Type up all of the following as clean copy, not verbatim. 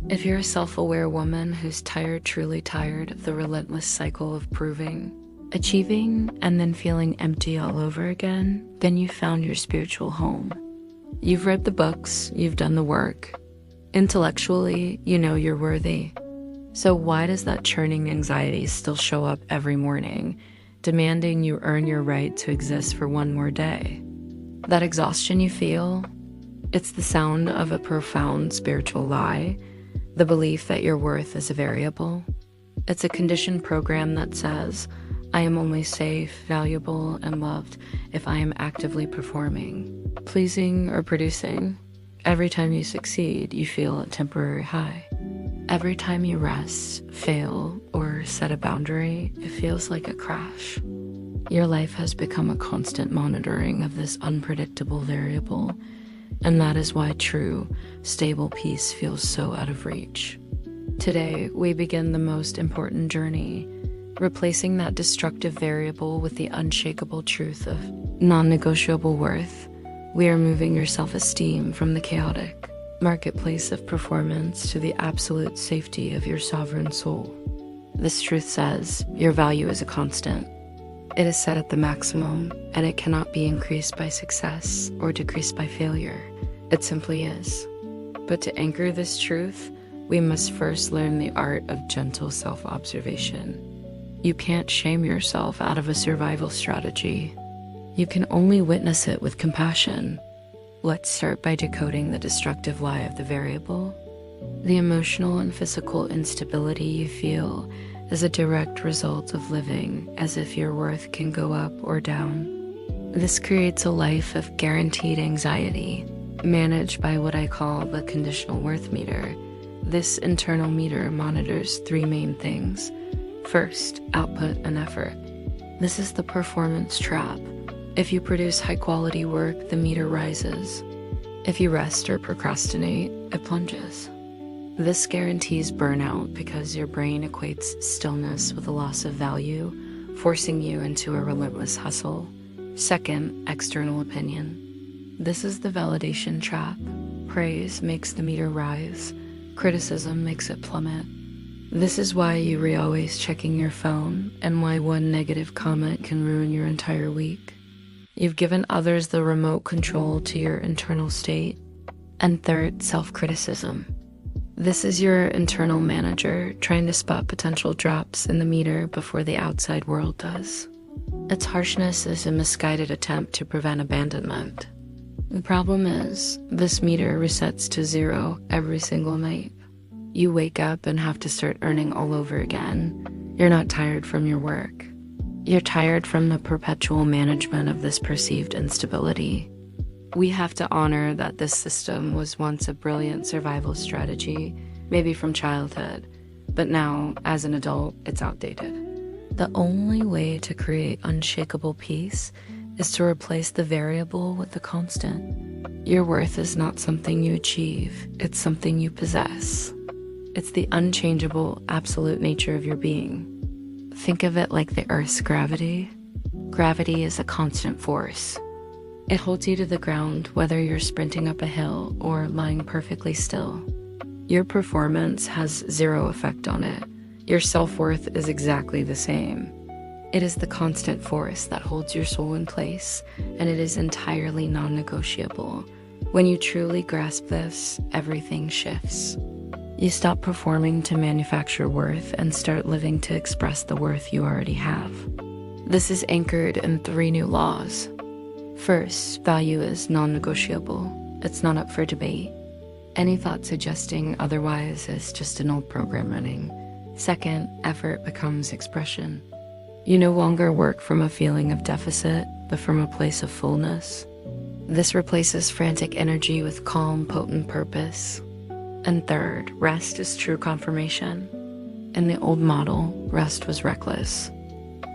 If you're a self-aware woman who's tired, truly tired of the relentless cycle of proving, achieving, and then feeling empty all over again, then you found your spiritual home. You've read the books, you've done the work. Intellectually, you know you're worthy. So why does that churning anxiety still show up every morning, demanding you earn your right to exist for one more day? That exhaustion you feel, it's the sound of a profound spiritual lie, the belief that your worth is a variable. It's a conditioned program that says, I am only safe, valuable, and loved if I am actively performing, pleasing, or producing. Every time you succeed, you feel a temporary high. Every time you rest, fail, or set a boundary, it feels like a crash. Your life has become a constant monitoring of this unpredictable variable, and that is why true, stable peace feels so out of reach. Today, we begin the most important journey, replacing that destructive variable with the unshakable truth of non-negotiable worth. We are moving your self-esteem from the chaotic marketplace of performance to the absolute safety of your sovereign soul. This truth says your value is a constant. It is set at the maximum, and it cannot be increased by success or decreased by failure. It simply is. But to anchor this truth, we must first learn the art of gentle self-observation. You can't shame yourself out of a survival strategy. You can only witness it with compassion. Let's start by decoding the destructive lie of the variable. The emotional and physical instability you feel is a direct result of living as if your worth can go up or down. This creates a life of guaranteed anxiety, managed by what I call the conditional worth meter. This internal meter monitors three main things. First, output and effort. This is the performance trap. If you produce high-quality work, the meter rises. If you rest or procrastinate, it plunges. This guarantees burnout because your brain equates stillness with a loss of value, forcing you into a relentless hustle. Second, external opinion. This is the validation trap. Praise makes the meter rise. Criticism makes it plummet. This is why you're always checking your phone and why one negative comment can ruin your entire week. You've given others the remote control to your internal state. And third, self-criticism. This is your internal manager trying to spot potential drops in the meter before the outside world does. Its harshness is a misguided attempt to prevent abandonment. The problem is, this meter resets to 0 every single night. You wake up and have to start earning all over again. You're not tired from your work. You're tired from the perpetual management of this perceived instability. We have to honor that this system was once a brilliant survival strategy, maybe from childhood, but now, as an adult, it's outdated. The only way to create unshakable peace is to replace the variable with the constant. Your worth is not something you achieve, it's something you possess. It's the unchangeable, absolute nature of your being. Think of it like the Earth's gravity. Gravity is a constant force. It holds you to the ground whether you're sprinting up a hill or lying perfectly still. Your performance has 0 effect on it. Your self-worth is exactly the same. It is the constant force that holds your soul in place, and it is entirely non-negotiable. When you truly grasp this, everything shifts. You stop performing to manufacture worth and start living to express the worth you already have. This is anchored in 3 new laws. First, value is non-negotiable. It's not up for debate. Any thought suggesting otherwise is just an old program running. Second, effort becomes expression. You no longer work from a feeling of deficit, but from a place of fullness. This replaces frantic energy with calm, potent purpose. And third, rest is true confirmation. In the old model, rest was reckless.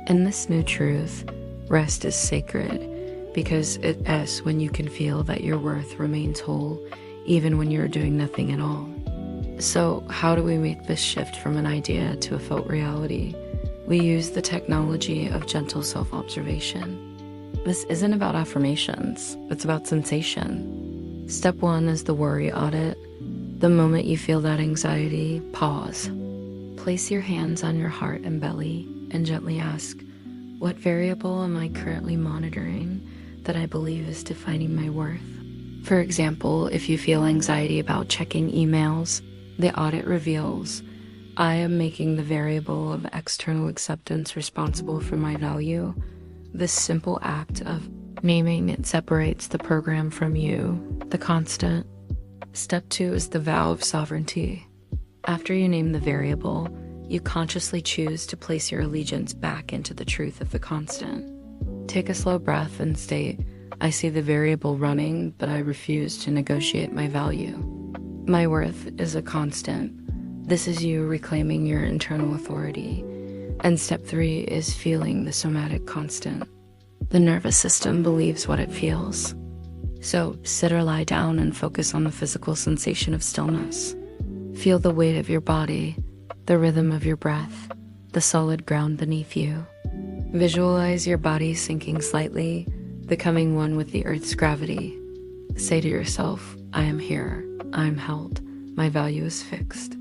In this new truth, rest is sacred because it is when you can feel that your worth remains whole, even when you're doing nothing at all. So how do we make this shift from an idea to a felt reality? We use the technology of gentle self-observation. This isn't about affirmations, it's about sensation. Step 1 is the worry audit. The moment you feel that anxiety, pause. Place your hands on your heart and belly and gently ask, what variable am I currently monitoring that I believe is defining my worth? For example, if you feel anxiety about checking emails, the audit reveals, I am making the variable of external acceptance responsible for my value. This simple act of naming it separates the program from you, the constant. Step 2 is the vow of sovereignty. After you name the variable, you consciously choose to place your allegiance back into the truth of the constant. Take a slow breath and state, I see the variable running, but I refuse to negotiate my value. My worth is a constant. This is you reclaiming your internal authority. And step 3 is feeling the somatic constant. The nervous system believes what it feels. So sit or lie down and focus on the physical sensation of stillness. Feel the weight of your body, the rhythm of your breath, the solid ground beneath you. Visualize your body sinking slightly, becoming one with the earth's gravity. Say to yourself, I am here, I am held, my value is fixed.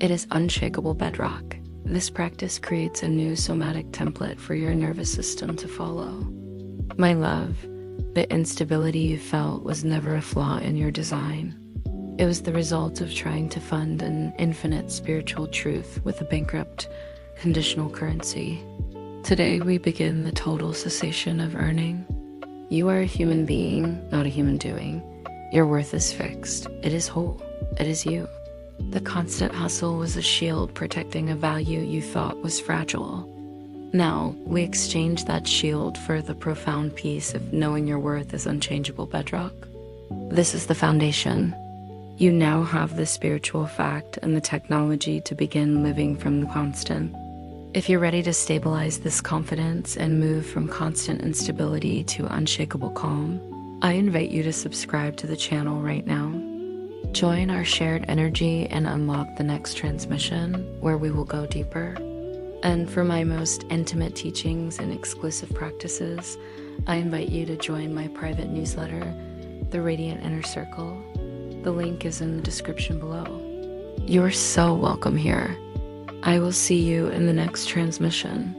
It is unshakable bedrock. This practice creates a new somatic template for your nervous system to follow. My love, the instability you felt was never a flaw in your design. It was the result of trying to fund an infinite spiritual truth with a bankrupt, conditional currency. Today we begin the total cessation of earning. You are a human being, not a human doing. Your worth is fixed. It is whole. It is you. The constant hustle was a shield protecting a value you thought was fragile. Now, we exchange that shield for the profound peace of knowing your worth is unchangeable bedrock. This is the foundation. You now have the spiritual fact and the technology to begin living from the constant. If you're ready to stabilize this confidence and move from constant instability to unshakable calm, I invite you to subscribe to the channel right now. Join our shared energy and unlock the next transmission where we will go deeper. And for my most intimate teachings and exclusive practices, I invite you to join my private newsletter, The Radiant Inner Circle. The link is in the description below. You're so welcome here. I will see you in the next transmission.